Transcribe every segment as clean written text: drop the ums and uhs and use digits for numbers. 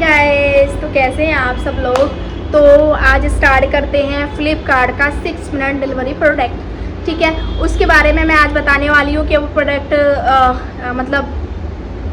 Guys, तो कैसे हैं आप सब लोग। तो आज स्टार्ट करते हैं फ्लिपकार्ट का 6 मिनट डिलीवरी प्रोडक्ट। ठीक है, उसके बारे में मैं आज बताने वाली हूँ कि वो प्रोडक्ट मतलब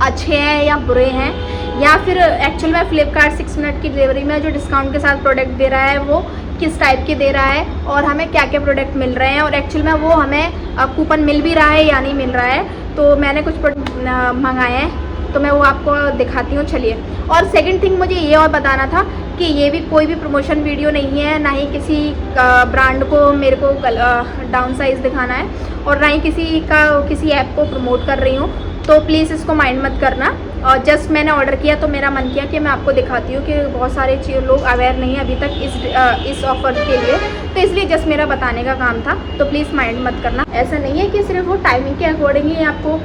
अच्छे हैं या बुरे हैं, या फिर एक्चुअल में फ्लिपकार्ट 6 मिनट की डिलीवरी में जो डिस्काउंट के साथ प्रोडक्ट दे रहा है वो किस टाइप के दे रहा है और हमें क्या क्या प्रोडक्ट मिल रहे हैं, और एक्चुअल में वो हमें कूपन मिल भी रहा है या नहीं मिल रहा है। तो मैंने कुछ मंगाए हैं तो मैं वो आपको दिखाती हूँ, चलिए। और सेकंड थिंग मुझे ये और बताना था कि ये भी कोई भी प्रमोशन वीडियो नहीं है, ना ही किसी ब्रांड को मेरे को डाउन साइज दिखाना है, और ना ही किसी ऐप को प्रमोट कर रही हूँ। तो प्लीज़ इसको माइंड मत करना। और जस्ट मैंने ऑर्डर किया तो मेरा मन किया कि मैं आपको दिखाती हूँ कि बहुत सारे लोग अवेयर नहीं है अभी तक इस ऑफ़र के लिए, तो इसलिए जस्ट मेरा बताने का काम था। तो प्लीज़ माइंड मत करना। ऐसा नहीं है कि सिर्फ वो टाइमिंग के अकॉर्डिंग ही आपको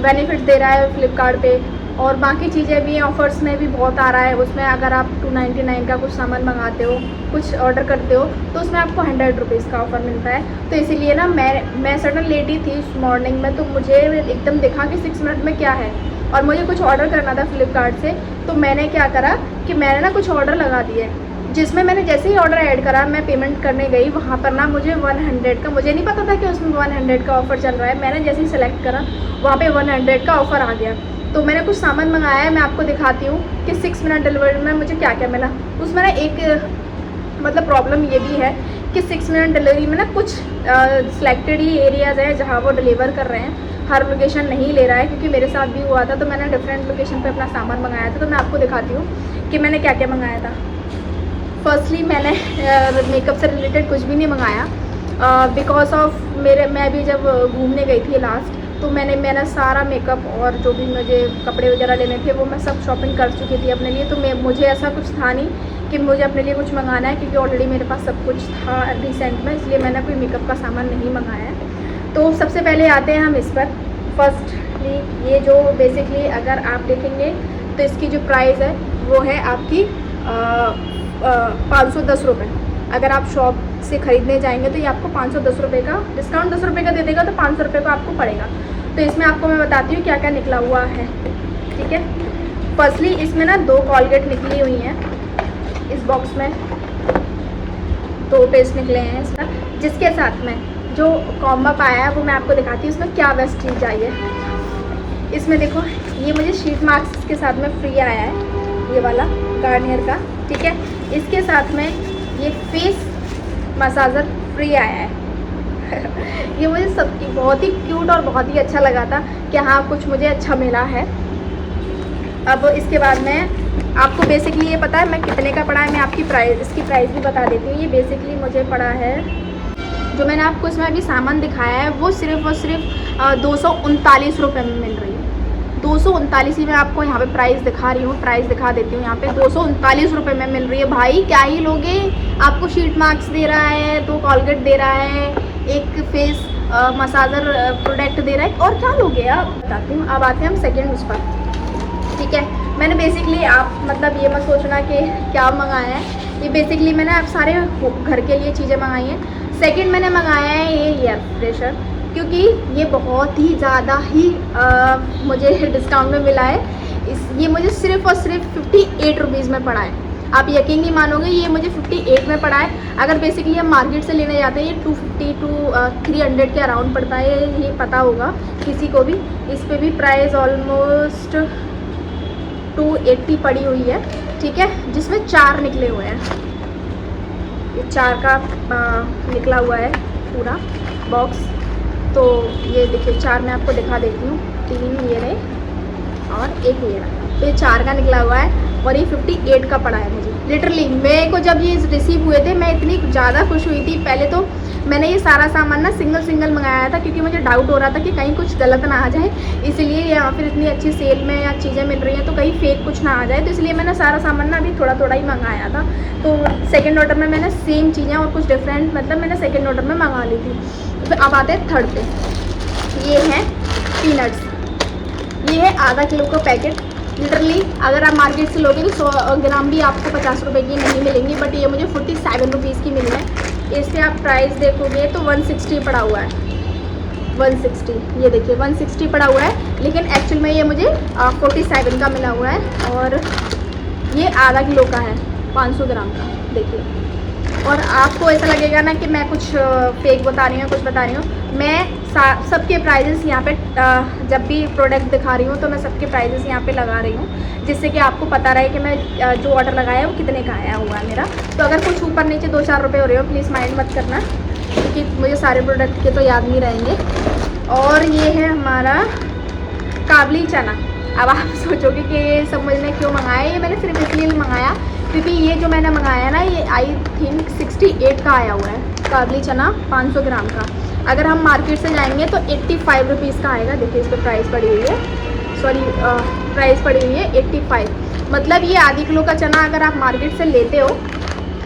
बेनिफिट दे रहा है फ्लिपकार्ट पे, और बाकी चीज़ें भी ऑफ़र्स में भी बहुत आ रहा है। उसमें अगर आप 299 का कुछ सामान मंगाते हो, कुछ ऑर्डर करते हो, तो उसमें आपको 100 रुपीज़ का ऑफ़र मिलता है। तो इसीलिए ना मैं सडन लेटी थी इस मॉर्निंग में, तो मुझे एकदम देखा कि 6 मिनट में क्या है, और मुझे कुछ ऑर्डर करना था फ्लिपकार्ट से। तो मैंने क्या करा कि मैंने ना कुछ ऑर्डर लगा दिए, जिसमें मैंने जैसे ही ऑर्डर ऐड करा, मैं पेमेंट करने गई, वहाँ पर ना मुझे 100 का, मुझे नहीं पता था कि उसमें 100 का ऑफ़र चल रहा है। मैंने जैसे ही सेलेक्ट करा वहाँ पे 100 का ऑफ़र आ गया। तो मैंने कुछ सामान मंगाया है, मैं आपको दिखाती हूँ कि 6 मिनट डिलीवरी में मुझे क्या क्या मिला। उसमें ना एक मतलब प्रॉब्लम ये भी है कि 6 मिनट डिलीवरी में ना कुछ सिलेक्टेड ही एरियाज़ हैं जहाँ वो डिलीवर कर रहे हैं, हर लोकेशन नहीं ले रहा है। क्योंकि मेरे साथ भी हुआ था, तो मैंने डिफरेंट लोकेशन पे अपना सामान मंगाया था। तो मैं आपको दिखाती हूँ कि मैंने क्या क्या मंगाया था। फर्स्टली मैंने मेकअप से रिलेटेड कुछ भी नहीं मंगाया, बिकॉज ऑफ मैं भी जब घूमने गई थी लास्ट, तो मैंने सारा मेकअप और जो भी मुझे कपड़े वगैरह लेने थे वो मैं सब शॉपिंग कर चुकी थी अपने लिए। तो मुझे ऐसा कुछ था नहीं कि मुझे अपने लिए कुछ मंगाना है, क्योंकि ऑलरेडी मेरे पास सब कुछ था रिसेंट में, इसलिए मैंने कोई मेकअप का सामान नहीं मंगाया है। तो सबसे पहले आते हैं हम इस पर। फर्स्टली ये जो बेसिकली अगर आप देखेंगे तो इसकी जो प्राइस है वो है आपकी 510 रुपये। अगर आप शॉप से ख़रीदने जाएंगे तो ये आपको 510 रुपये का डिस्काउंट 10 रुपये का दे देगा, तो 500 रुपये का आपको पड़ेगा। तो इसमें आपको मैं बताती हूँ क्या क्या निकला हुआ है। ठीक है, फर्स्टली इसमें ना 2 कॉलगेट निकली हुई हैं इस बॉक्स में, 2 पेस्ट निकले हैं इसका। जिसके साथ में जो कॉम्बो आया है वो मैं आपको दिखाती हूँ इसमें क्या बेस्ट चीज़ आई है। इसमें देखो, ये मुझे शीट मास्क के साथ में फ्री आया है, ये वाला गार्नियर का। ठीक है, इसके साथ में ये फेस मसाजर फ्री आया है। ये मुझे बहुत ही क्यूट और बहुत ही अच्छा लगा था कि हाँ कुछ मुझे अच्छा मिला है। अब इसके बाद में आपको बेसिकली ये पता है मैं कितने का पड़ा है, मैं आपकी इसकी प्राइस भी बता देती हूँ। ये बेसिकली मुझे पड़ा है, जो मैंने आपको इसमें अभी सामान दिखाया है वो सिर्फ और सिर्फ 239 रुपये में मिल रही है। 239 ही मैं आपको यहाँ पे प्राइस दिखा रही हूँ, प्राइस दिखा देती हूँ। यहाँ पे 239 रुपये में मिल रही है। भाई क्या ही लोगे, आपको शीट मास्क दे रहा है, 2 कॉलगेट दे रहा है, एक फेस मसाजर प्रोडक्ट दे रहा है, और क्या लोगे आप, बताती हूँ। अब आते हैं हम सेकेंड उस पर। ठीक है, मैंने बेसिकली आप मतलब ये मत सोचना कि क्या मंगाया है, ये बेसिकली मैंने आप सारे घर के लिए चीज़ें मंगाई हैं। सेकेंड मैंने मंगाया है ये एयर फ्रेशर, क्योंकि ये बहुत ही ज़्यादा ही मुझे डिस्काउंट में मिला है। ये मुझे सिर्फ और सिर्फ 58 रुपीज़ में पड़ा है। आप यकीन नहीं मानोगे, ये मुझे 58 में पड़ा है। अगर बेसिकली हम मार्केट से लेने जाते हैं ये 250 टू 300 के अराउंड पड़ता है, ये पता होगा किसी को भी। इस पर भी प्राइस ऑलमोस्ट 280 पड़ी हुई है। ठीक है, जिसमें 4 निकले हुए हैं, ये 4 का निकला हुआ है पूरा बॉक्स। तो ये देखिए 4 मैं आपको दिखा देती हूँ, 3 ये रहे और 1 ये रहा। तो ये 4 का निकला हुआ है और ये 58 का पड़ा है मुझे। लिटरली मेरे को जब ये रिसीव हुए थे मैं इतनी ज़्यादा खुश हुई थी। पहले तो मैंने ये सारा सामान ना सिंगल मंगाया था, क्योंकि मुझे डाउट हो रहा था कि कहीं कुछ गलत ना आ जाए, इसलिए यहाँ फिर इतनी अच्छी सेल में या चीज़ें मिल रही हैं तो कहीं फेक कुछ ना आ जाए। तो इसलिए मैंने सारा सामान ना अभी थोड़ा थोड़ा ही मंगाया था। तो सेकेंड ऑर्डर में मैंने सेम चीज़ें और कुछ डिफरेंट मतलब मैंने सेकेंड ऑर्डर में मंगा ली थी। तो अब आते हैं थर्ड पे। ये है पीनट्स, ये है आधा किलो का पैकेट। लिटरली अगर आप मार्केट से लोगे तो 100 ग्राम भी आपको 50 रुपये की नहीं मिलेंगी, बट ये मुझे 47 रुपीज़ की मिली है। इस पर आप प्राइस देखोगे तो 160 पड़ा हुआ है, 160। ये देखिए 160 पड़ा हुआ है, लेकिन एक्चुअल में ये मुझे 47 का मिला हुआ है। और ये आधा किलो का है, 500 ग्राम का, देखिए। और आपको ऐसा लगेगा ना कि मैं कुछ फेक बता रही हूँ, कुछ बता रही हूँ। मैं सबके प्राइजेस यहाँ पे जब भी प्रोडक्ट दिखा रही हूँ तो मैं सबके प्राइजेस यहाँ पे लगा रही हूँ, जिससे कि आपको पता रहे कि मैं जो ऑर्डर लगाया है वो कितने का आया हुआ है मेरा। तो अगर कुछ ऊपर नीचे 2-4 रुपये हो रहे हो, प्लीज़ माइंड मत करना, क्योंकि मुझे सारे प्रोडक्ट के तो याद नहीं रहेंगे। और ये है हमारा काबली चना। अब आप सोचोगे कि ये सब मैंने क्यों मंगाया। ये मैंने सिर्फ इसलिए मंगाया क्योंकि ये जो मैंने मंगाया ना, ये आई थिंक 68 का आया हुआ है, काबली चना 500 ग्राम का। अगर हम मार्केट से जाएंगे तो 85 रुपीज़ का आएगा। देखिए इस पर प्राइस पड़ी हुई है, सॉरी प्राइस पड़ी हुई है 85। मतलब ये आधी किलो का चना अगर आप मार्केट से लेते हो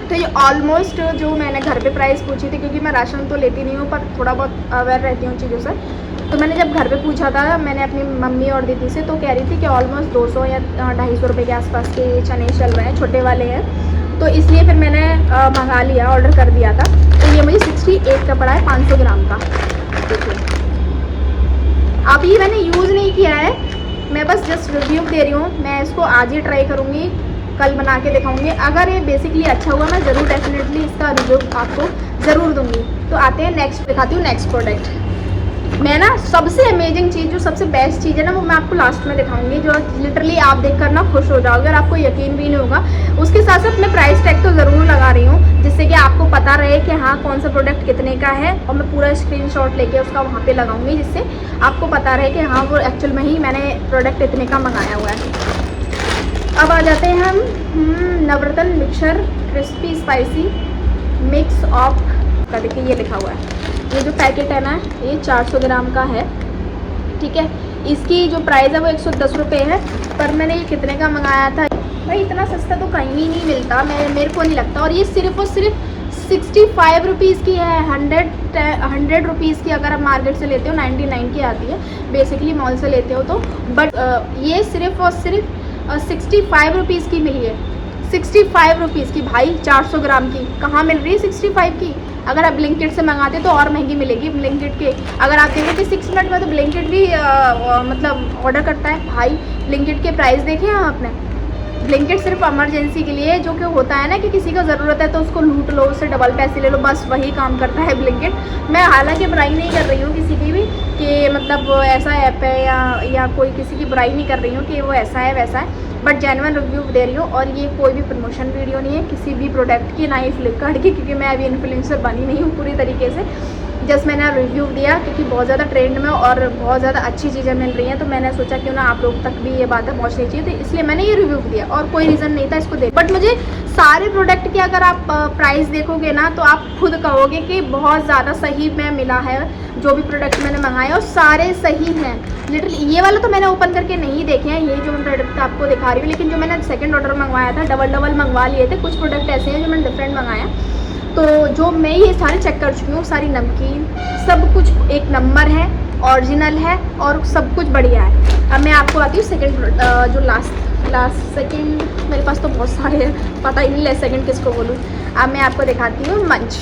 तो ये ऑलमोस्ट, जो मैंने घर पे प्राइस पूछी थी, क्योंकि मैं राशन तो लेती नहीं हूँ पर थोड़ा बहुत अवेयर रहती हूँ चीज़ों से, तो मैंने जब घर पे पूछा था, मैंने अपनी मम्मी और दीदी से, तो कह रही थी कि ऑलमोस्ट 200 या 250 रुपये के आसपास के चने चल रहे हैं, छोटे वाले हैं। तो इसलिए फिर मैंने मंगा लिया, ऑर्डर कर दिया था। तो ये मुझे 68 का पड़ा है, 500 ग्राम का। देखिए अभी मैंने यूज़ नहीं किया है, मैं बस जस्ट रिव्यू दे रही हूँ। मैं इसको आज ही ट्राई करूँगी, कल बना के दिखाऊंगी। अगर ये बेसिकली अच्छा हुआ मैं ज़रूर डेफिनेटली इसका रिव्यू आपको ज़रूर दूंगी। तो आते हैं नेक्स्ट, दिखाती हूँ नेक्स्ट प्रोडक्ट। मैं ना सबसे अमेजिंग चीज़, जो सबसे बेस्ट चीज़ है ना, वो मैं आपको लास्ट में दिखाऊंगी, जो लिटरली आप देखकर ना खुश हो जाओगे और आपको यकीन भी नहीं होगा। उसके साथ साथ मैं प्राइस टैग तो ज़रूर लगा रही हूँ, जिससे कि आपको पता रहे कि हाँ कौन सा प्रोडक्ट कितने का है, और मैं पूरा स्क्रीनशॉट लेके उसका वहाँ पे लगाऊंगी, जिससे आपको पता रहे कि हाँ वो एक्चुअल में ही मैंने प्रोडक्ट इतने का मंगाया हुआ है। अब आ जाते हैं हम Navratna mixture crispy spicy mix of का। देखिए ये लिखा हुआ है, ये जो पैकेट है ना, ये 400 ग्राम का है, ठीक है। इसकी जो प्राइस है वो 110 रुपये है, पर मैंने ये कितने का मंगाया था भाई, इतना सस्ता तो कहीं भी नहीं मिलता, मेरे को नहीं लगता। और ये सिर्फ और सिर्फ 65 रुपीज़ की है, 100 रुपीज़ की अगर आप मार्केट से लेते हो 99 की आती है बेसिकली, मॉल से लेते हो तो। बट ये सिर्फ और सिर्फ 65 रुपीज़ की मिली है, 65 रुपीज़ की भाई, 400 ग्राम की कहाँ मिल रही है 65 की। अगर आप ब्लिंकिट से मंगाते तो और महंगी मिलेगी। ब्लिंकिट के अगर आप देखो कि 6 मिनट में तो ब्लिंकिट भी मतलब ऑर्डर करता है भाई। ब्लिंकिट के प्राइस देखे हैं आपने? ब्लिंकिट सिर्फ इमरजेंसी के लिए, जो कि होता है ना कि किसी को ज़रूरत है तो उसको लूट लो, उससे डबल पैसे ले लो, बस वही काम करता है ब्लिंकिट। मैं हालांकि बुराई नहीं कर रही हूँ किसी की भी कि मतलब वो ऐसा ऐप है या कोई किसी की बुराई नहीं कर रही हूँ कि वो ऐसा है वैसा है, बट जेन्युइन रिव्यू दे रही हूँ। और ये कोई भी प्रमोशन वीडियो नहीं है किसी भी प्रोडक्ट की, ना ही फ्लिपकार्ट की, क्योंकि मैं अभी इन्फ्लुएंसर बनी नहीं हूँ पूरी तरीके से। जस्ट मैंने रिव्यू दिया क्योंकि बहुत ज़्यादा ट्रेंड में और बहुत ज़्यादा अच्छी चीज़ें मिल रही हैं, तो मैंने सोचा क्यों ना आप लोग तक भी ये बातें पहुँचनी चाहिए, तो इसलिए मैंने ये रिव्यू दिया, और कोई रीज़न नहीं था इसको दे। बट मुझे सारे प्रोडक्ट के अगर आप प्राइस देखोगे ना तो आप खुद कहोगे कि बहुत ज़्यादा सही में मिला है। जो भी प्रोडक्ट मैंने मंगाए और सारे सही हैं लिटरली। ये वाला तो मैंने ओपन करके नहीं देखे हैं, ये जो मैं प्रोडक्ट आपको दिखा रही हूँ, लेकिन जो मैंने सेकंड ऑर्डर मंगवाया था, डबल मंगवा लिए थे। कुछ प्रोडक्ट ऐसे हैं जो मैंने डिफरेंट मंगाया, तो जो मैं ये सारे चेक कर चुकी हूँ, सारी नमकीन सब कुछ एक नंबर है, ओरिजिनल है और सब कुछ बढ़िया है। अब मैं आपको आती हूँ सेकंड, जो लास्ट सेकंड, मेरे पास तो बहुत सारे हैं, पता ही नहीं सेकंड किसको बोलूँ। अब मैं आपको दिखाती हूँ मंच।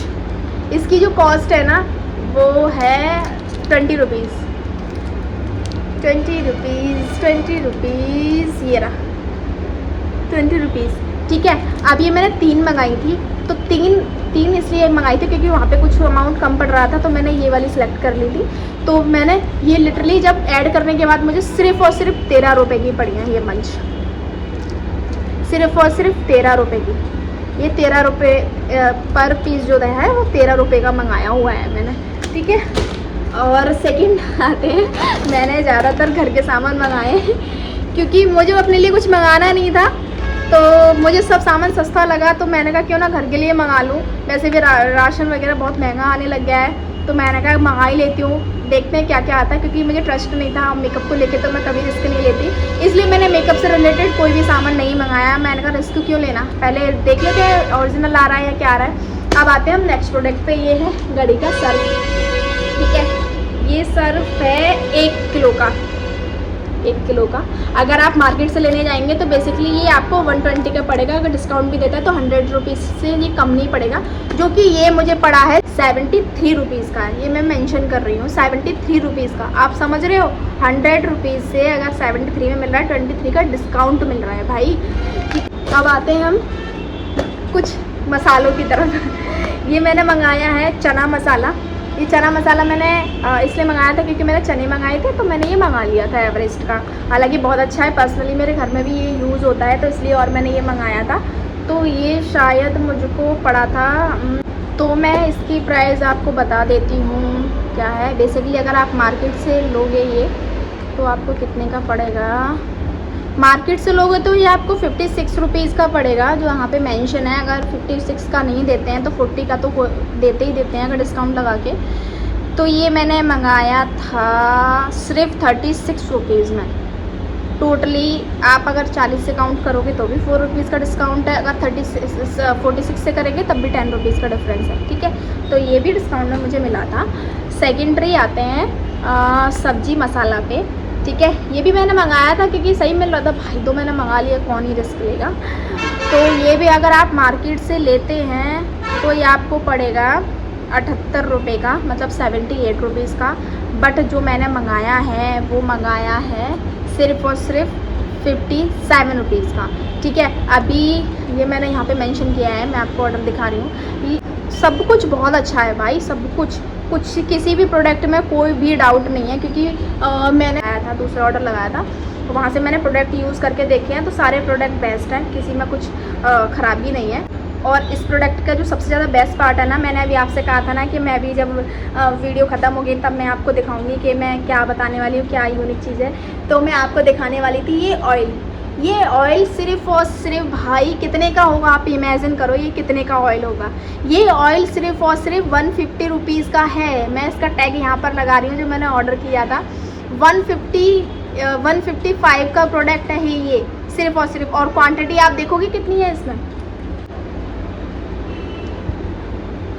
इसकी जो कॉस्ट है ना वो है 20 रुपीज़, 20 रुपीज़, ये रहा 20 रुपीज़, ठीक है। अब ये मैंने 3 मंगाई थी, तो तीन इसलिए मंगाई थी क्योंकि वहाँ पे कुछ अमाउंट कम पड़ रहा था, तो मैंने ये वाली सिलेक्ट कर ली थी। तो मैंने ये लिटरली जब ऐड करने के बाद मुझे सिर्फ और सिर्फ 13 रुपये की पड़ी है ये मंच, सिर्फ और सिर्फ 13 रुपये की। ये 13 रुपये पर पीस जो है वो 13 रुपये का मंगाया हुआ है मैंने, ठीक है। और सेकंड आते हैं, मैंने ज़्यादातर घर के सामान मंगाए क्योंकि मुझे अपने लिए कुछ मंगाना नहीं था, तो मुझे सब सामान सस्ता लगा, तो मैंने कहा क्यों ना घर के लिए मंगा लूँ। वैसे भी राशन वगैरह बहुत महंगा आने लग गया है, तो मैंने कहा मंगा ही लेती हूँ, देखते हैं क्या क्या आता है, क्योंकि मुझे ट्रस्ट नहीं था मेकअप को लेके, तो मैं कभी रिस्क नहीं लेती, इसलिए मैंने मेकअप से रिलेटेड कोई भी सामान नहीं मंगाया। मैंने कहा रिस्क क्यों लेना, पहले देख लेते हैं ओरिजिनल आ रहा है या क्या आ रहा है। अब आते हैं हम नेक्स्ट प्रोडक्ट पे, ये है घड़ी का सर्फ, ठीक है। ये सर्फ है 1 किलो का, 1 किलो का। अगर आप मार्केट से लेने जाएंगे तो बेसिकली ये आपको 120 का पड़ेगा, अगर डिस्काउंट भी देता है तो 100 रुपीज़ से ये कम नहीं पड़ेगा, जो कि ये मुझे पड़ा है 73 रुपीज़ का। ये मैं मेंशन कर रही हूँ 73 रुपीज़ का, आप समझ रहे हो। 100 रुपीज़ से अगर 73 में मिल रहा है, 23 का डिस्काउंट मिल रहा है भाई। अब आते हैं हम कुछ मसालों की तरफ। ये मैंने मंगाया है चना मसाला। ये चना मसाला मैंने इसलिए मंगाया था क्योंकि मैंने चने मंगाए थे, तो मैंने ये मंगा लिया था एवरेस्ट का। हालांकि बहुत अच्छा है, पर्सनली मेरे घर में भी ये यूज़ होता है, तो इसलिए और मैंने ये मंगाया था। तो ये शायद मुझको पड़ा था, तो मैं इसकी प्राइस आपको बता देती हूँ क्या है। बेसिकली अगर आप मार्केट से लोगे ये, तो आपको कितने का पड़ेगा। मार्केट से लोगे तो ये आपको 56 रुपीज़ का पड़ेगा, जो यहाँ पे मेंशन है। अगर 56 का नहीं देते हैं तो 40 का तो देते ही देते हैं अगर डिस्काउंट लगा के। तो ये मैंने मंगाया था सिर्फ 36 रुपीज़ में। टोटली आप अगर 40 से काउंट करोगे तो भी 4 रुपीज़ का डिस्काउंट है, अगर 46 से करेंगे तब भी 10 रुपीज़ का डिफरेंस है, ठीक है। तो ये भी डिस्काउंट में मुझे मिला था। सेकेंडरी आते हैं सब्जी मसाला पे, ठीक है। ये भी मैंने मंगाया था क्योंकि सही मिल रहा था भाई, तो मैंने मंगा लिया, कौन ही रिस्क लेगा। तो ये भी अगर आप मार्केट से लेते हैं तो ये आपको पड़ेगा 78 रुपये का, मतलब 78 रुपीज़ का। बट जो मैंने मंगाया है वो मंगाया है सिर्फ़ और सिर्फ 57 रुपीज़ का, ठीक है। अभी ये मैंने यहाँ पे मेंशन किया है, मैं आपको ऑर्डर दिखा रही हूँ। सब कुछ बहुत अच्छा है भाई, सब कुछ किसी भी प्रोडक्ट में कोई भी डाउट नहीं है, क्योंकि मैंने आया था दूसरा ऑर्डर लगाया था, तो वहाँ से मैंने प्रोडक्ट यूज़ करके देखे हैं, तो सारे प्रोडक्ट बेस्ट हैं, किसी में कुछ ख़राबी नहीं है। और इस प्रोडक्ट का जो सबसे ज़्यादा बेस्ट पार्ट है ना, मैंने अभी आपसे कहा था ना कि मैं भी जब वीडियो ख़त्म होगी तब मैं आपको दिखाऊंगी कि मैं क्या बताने वाली हूँ, क्या यूनिक चीज़ है। तो मैं आपको दिखाने वाली थी ये ऑयल सिर्फ़ और सिर्फ भाई कितने का होगा, आप इमेजिन करो ये कितने का ऑयल होगा। ये ऑयल सिर्फ़ और सिर्फ 150 रुपीज़ का है। मैं इसका टैग यहाँ पर लगा रही हूँ, जो मैंने ऑर्डर किया था 155 का प्रोडक्ट है ये सिर्फ़ और सिर्फ। और क्वांटिटी आप देखोगे कितनी है इसमें,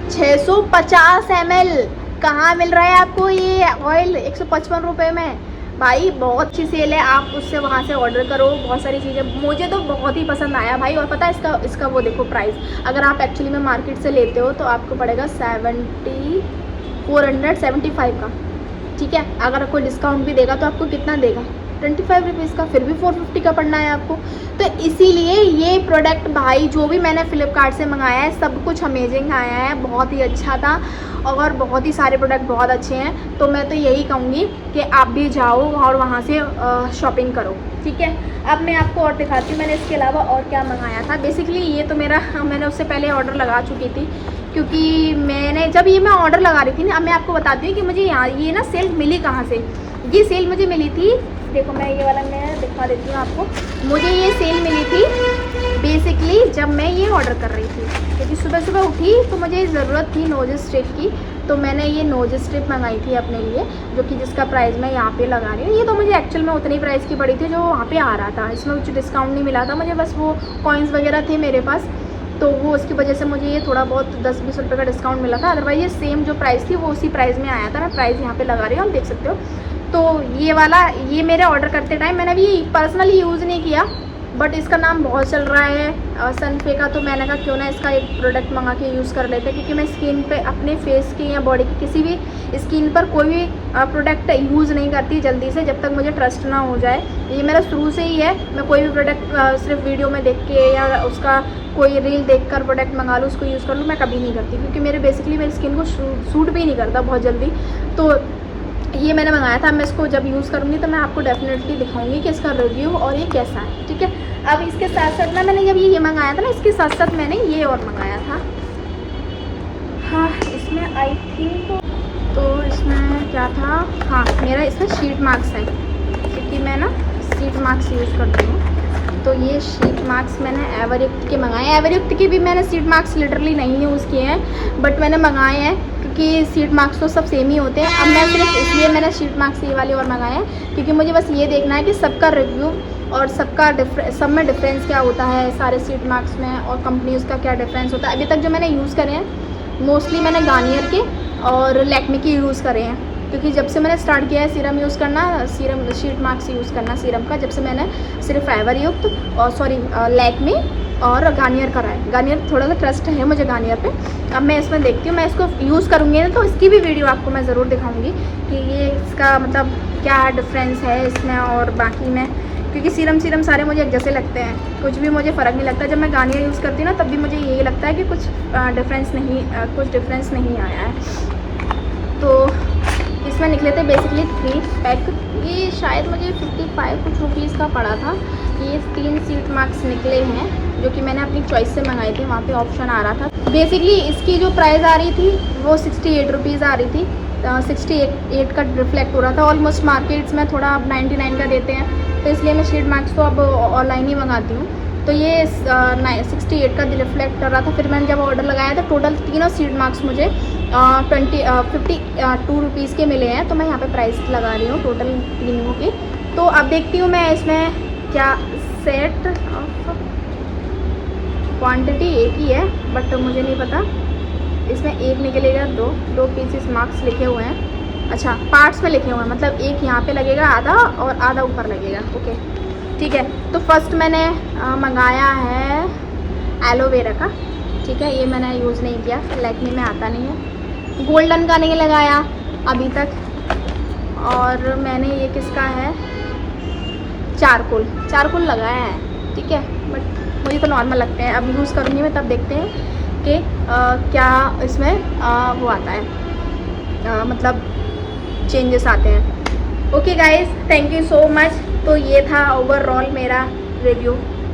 650 ml। कहाँ मिल रहा है आपको ये ऑयल 155 रुपये में। भाई बहुत अच्छी सेल है, आप उससे वहाँ से ऑर्डर करो। बहुत सारी चीज़ें मुझे तो बहुत ही पसंद आया भाई। और पता है इसका वो देखो प्राइस, अगर आप एक्चुअली में मार्केट से लेते हो तो आपको पड़ेगा 475 का, ठीक है। अगर कोई डिस्काउंट भी देगा तो आपको कितना देगा, 25 रुपीज़ का, फिर भी 450 का पड़ना है आपको। तो इसीलिए ये प्रोडक्ट भाई जो भी मैंने फ़्लिपकार्ट से मंगाया है सब कुछ अमेजिंग आया है, बहुत ही अच्छा था। और बहुत ही सारे प्रोडक्ट बहुत अच्छे हैं। तो मैं तो यही कहूँगी कि आप भी जाओ और वहाँ से शॉपिंग करो, ठीक है। अब मैं आपको और दिखाती हूँ मैंने इसके अलावा और क्या मंगाया था। बेसिकली ये तो मैंने उससे पहले ऑर्डर लगा चुकी थी, क्योंकि मैंने जब ये मैं ऑर्डर लगा रही थी ना, अब मैं आपको बताती हूँ कि मुझे यहाँ ये ना सेल मिली कहाँ से। ये सेल मुझे मिली थी, देखो मैं ये वाला मैं दिखा देती हूँ आपको। मुझे ये सेल मिली थी बेसिकली जब मैं ये ऑर्डर कर रही थी, क्योंकि सुबह सुबह उठी तो मुझे ज़रूरत थी नोज स्ट्रिप की, तो मैंने ये नोज स्ट्रिप मंगाई थी अपने लिए, जो कि जिसका प्राइस मैं यहाँ पे लगा रही हूँ। ये तो मुझे एक्चुअल में उतनी प्राइस की पड़ी थी जो वहाँ पे आ रहा था, इसमें कुछ डिस्काउंट नहीं मिला था मुझे, बस वो कॉइन्स वगैरह थे मेरे पास, तो वो उसकी वजह से मुझे ये थोड़ा बहुत 10-20 रुपये का डिस्काउंट मिला था। अदरवाइज़ ये सेम जो प्राइस थी वो उसी प्राइस में आया था। मैं प्राइस यहाँ पर लगा रही हूँ, आप देख सकते हो। तो ये वाला ये मेरे ऑर्डर करते टाइम मैंने अभी पर्सनली यूज़ नहीं किया, बट इसका नाम बहुत चल रहा है सनफे का, तो मैंने कहा क्यों ना इसका एक प्रोडक्ट मंगा के यूज़ कर लेते हैं, क्योंकि मैं स्किन पे अपने फेस की या बॉडी की किसी भी स्किन पर कोई भी प्रोडक्ट यूज़ नहीं करती जल्दी से, जब तक मुझे ट्रस्ट ना हो जाए। ये मेरा शुरू से ही है, मैं कोई भी प्रोडक्ट सिर्फ वीडियो में देख के या उसका कोई रील देखकर प्रोडक्ट मंगा लूँ, उसको यूज़ कर लूँ, मैं कभी नहीं करती, क्योंकि मेरे स्किन को सूट भी नहीं करता बहुत जल्दी। तो ये मैंने मंगाया था, मैं इसको जब यूज़ करूँगी तो मैं आपको डेफिनेटली दिखाऊंगी कि इसका रिव्यू और ये कैसा है, ठीक है। अब इसके साथ साथ ना मैंने जब ये मंगाया था ना, इसके साथ साथ मैंने ये और मंगाया था। हाँ इसमें आई थिंक तो इसमें क्या था, हाँ मेरा इसमें शीट मार्क्स है, क्योंकि मैं ना शीट मार्क्स यूज़ करती हूँ। तो ये शीट मार्क्स मैंने एवरयुक्त के मंगाए। एवरयुक्त के भी मैंने शीट मार्क्स लिटरली नहीं यूज़ किए हैं, बट मैंने मंगाए हैं, क्योंकि शीट मार्क्स तो सब सेम ही होते हैं। अब मैं सिर्फ इसलिए मैंने शीट मार्क्स ये वाले और मंगाए हैं, क्योंकि मुझे बस ये देखना है कि सबका रिव्यू और सब में डिफरेंस क्या होता है सारे शीट मार्क्स में, और कंपनीज़ का क्या डिफरेंस होता है। अभी तक जो मैंने यूज़ करे हैं मोस्टली मैंने गार्नियर के और लैक्मे के यूज़ करे हैं, क्योंकि जब से मैंने स्टार्ट किया है सीरम यूज़ करना, सीरम शीट मार्क्स यूज़ करना सीरम का, जब से मैंने सिर्फ एवरयुक्त और लैक्मे और गार्नियर करा है। गार्नियर थोड़ा सा ट्रस्ट है मुझे गार्नियर पे। अब मैं इसमें देखती हूँ, मैं इसको यूज़ करूँगी ना तो इसकी भी वीडियो आपको मैं ज़रूर दिखाऊँगी कि ये इसका मतलब क्या डिफरेंस है इसमें और बाकी में, क्योंकि सीरम सारे मुझे एक जैसे लगते हैं, कुछ भी मुझे फ़र्क नहीं लगता। जब मैं गार्नियर यूज़ करती हूँ ना तब भी मुझे यही लगता है कि कुछ डिफरेंस नहीं आया है। तो इसमें निकले थे बेसिकली 3 पैक। ये शायद मुझे 55 कुछ रुपीज़ का पड़ा था। ये 3 शीट मास्क निकले हैं जो कि मैंने अपनी चॉइस से मंगाए थे, वहाँ पे ऑप्शन आ रहा था। बेसिकली इसकी जो प्राइस आ रही थी वो 68 रुपीज़ आ रही थी। 68 का रिफ्लेक्ट हो रहा था। ऑलमोस्ट मार्केट्स में थोड़ा अब 99 का देते हैं, तो इसलिए मैं शीट मास्क तो अब ऑनलाइन ही मंगाती हूँ। तो ये 68 का रिफ्लेक्ट कर रहा था। फिर मैंने जब ऑर्डर लगाया तो टोटल तीनों शीट मास्क मुझे 52 रुपीज़ के मिले हैं। तो मैं यहाँ पे प्राइस लगा रही हूँ टोटल तीनों की। तो अब देखती हूँ मैं इसमें क्या सेट ऑफ क्वांटिटी एक ही है, बट मुझे नहीं पता इसमें एक निकलेगा, दो पीसेस मार्क्स लिखे हुए हैं। अच्छा, पार्ट्स में लिखे हुए हैं, मतलब एक यहाँ पे लगेगा आधा और आधा ऊपर लगेगा। ओके ठीक है। तो फर्स्ट मैंने मंगाया है एलोवेरा का। ठीक है, ये मैंने यूज़ नहीं किया, लैक्मे में आता नहीं है। गोल्डन का नहीं लगाया अभी तक। और मैंने ये किसका है, चारकोल लगाया है। ठीक है, बट मुझे तो नॉर्मल लगते हैं। अब यूज़ करूँगी मैं तब देखते हैं कि क्या इसमें वो आता है, मतलब चेंजेस आते हैं। Okay guys, thank you so much. तो ये था ओवरऑल मेरा रिव्यू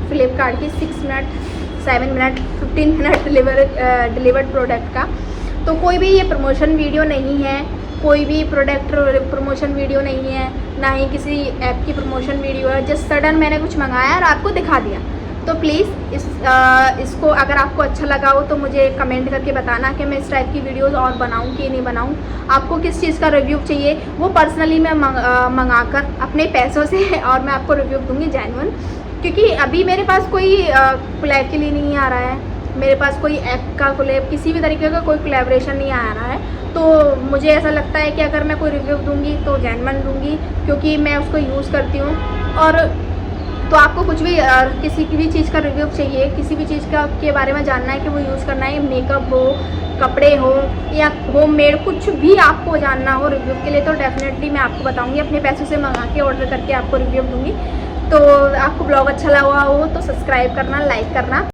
फ्लिपकार्ट की 6 minute 7 minute 15 minute delivered product का। तो कोई भी ये प्रमोशन वीडियो नहीं है, कोई भी प्रोडक्ट प्रमोशन वीडियो नहीं है, ना ही किसी ऐप की प्रमोशन वीडियो है। जस्ट सडन मैंने कुछ मंगाया और आपको दिखा दिया। तो प्लीज़ इसको अगर आपको अच्छा लगा हो तो मुझे कमेंट करके बताना कि मैं इस टाइप की वीडियोस और बनाऊं कि नहीं बनाऊं। आपको किस चीज़ का रिव्यू चाहिए वो पर्सनली मैं मंगाकर अपने पैसों से और मैं आपको रिव्यू दूंगी जेन्युइन। क्योंकि अभी मेरे पास कोई कोलैब के लिए नहीं आ रहा है, मेरे पास कोई ऐप का कोलैब, किसी भी तरीके का कोई कोलैबोरेशन नहीं आ रहा है। तो मुझे ऐसा लगता है कि अगर मैं कोई रिव्यू दूंगी तो जेन्युइन दूंगी, क्योंकि मैं उसको यूज़ करती हूँ। और तो आपको कुछ भी किसी की भी चीज़ का रिव्यू चाहिए, किसी भी चीज़ का के बारे में जानना है कि वो यूज़ करना है, मेकअप हो, कपड़े हो या होममेड, कुछ भी आपको जानना हो रिव्यू के लिए, तो डेफिनेटली मैं आपको बताऊंगी। अपने पैसों से मंगा के ऑर्डर करके आपको रिव्यू दूंगी। तो आपको ब्लॉग अच्छा लगा हो तो सब्सक्राइब करना, लाइक करना।